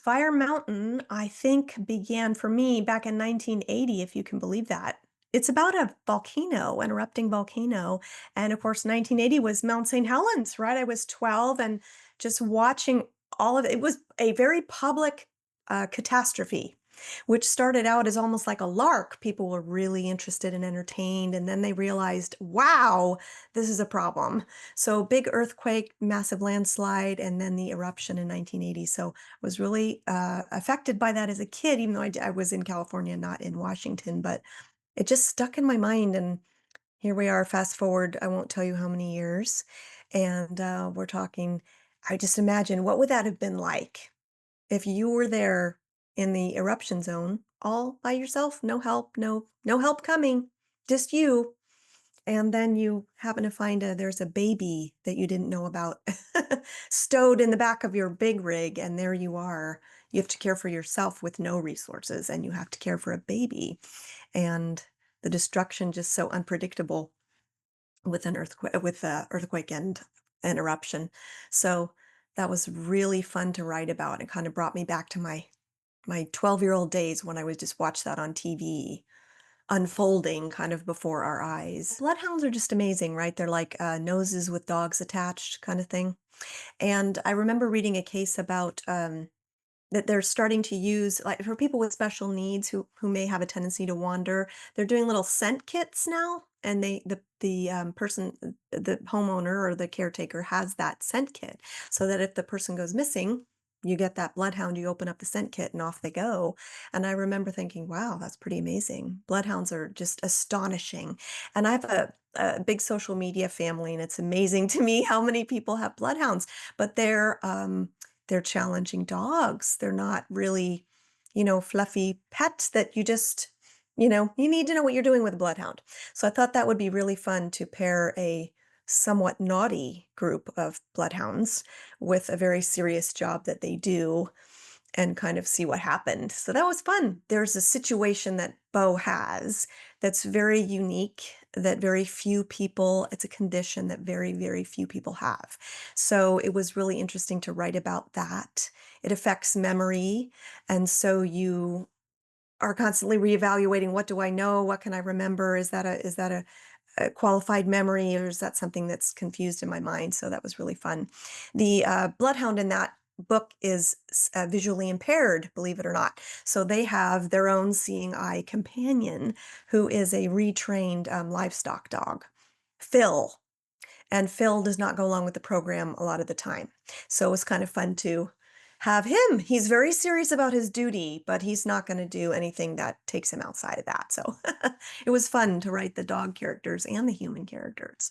Fire Mountain, I think, began for me back in 1980, if you can believe that. It's about a volcano, an erupting volcano. And of course, 1980 was Mount St. Helens, right? I was 12 and just watching all of it. It was a very public catastrophe, which started out as almost like a lark. People were really interested and entertained. And then they realized, wow, this is a problem. So, big earthquake, massive landslide, and then the eruption in 1980. So, was really affected by that as a kid, even though I was in California, not in Washington. But it just stuck in my mind. And here we are, fast forward, I won't tell you how many years. And we're talking, I just imagine what would that have been like if you were there in the eruption zone all by yourself, no help, no help coming, just you. And then you happen to find there's a baby that you didn't know about stowed in the back of your big rig, and there you are. You have to care for yourself with no resources, and you have to care for a baby. And the destruction just so unpredictable with an earthquake, with earthquake and eruption. So that was really fun to write about. It kind of brought me back to my 12-year-old days when I would just watch that on TV unfolding kind of before our eyes. Bloodhounds are just amazing, right? They're like noses with dogs attached kind of thing. And I remember reading a case about that they're starting to use, like, for people with special needs who may have a tendency to wander. They're doing little scent kits now, and the person, the homeowner or the caretaker has that scent kit, so that if the person goes missing, you get that bloodhound, you open up the scent kit, and off they go. And I remember thinking, wow, that's pretty amazing. Bloodhounds are just astonishing. And I have a big social media family, and it's amazing to me how many people have bloodhounds, but they're challenging dogs. They're not really, fluffy pets that you just, you need to know what you're doing with a bloodhound. So I thought that would be really fun to pair a somewhat naughty group of bloodhounds with a very serious job that they do and kind of see what happened. So that was fun. There's a situation that Bo has that's very unique, that very few people, it's a condition that very, very few people have. So it was really interesting to write about that. It affects memory. And so you are constantly reevaluating, what do I know? What can I remember? Is that a qualified memory, or is that something that's confused in my mind? So that was really fun. The bloodhound in that book is visually impaired, believe it or not. So they have their own seeing eye companion who is a retrained livestock dog, Phil. And Phil does not go along with the program a lot of the time. So it was kind of fun to have him. He's very serious about his duty, but he's not going to do anything that takes him outside of that. So it was fun to write the dog characters and the human characters.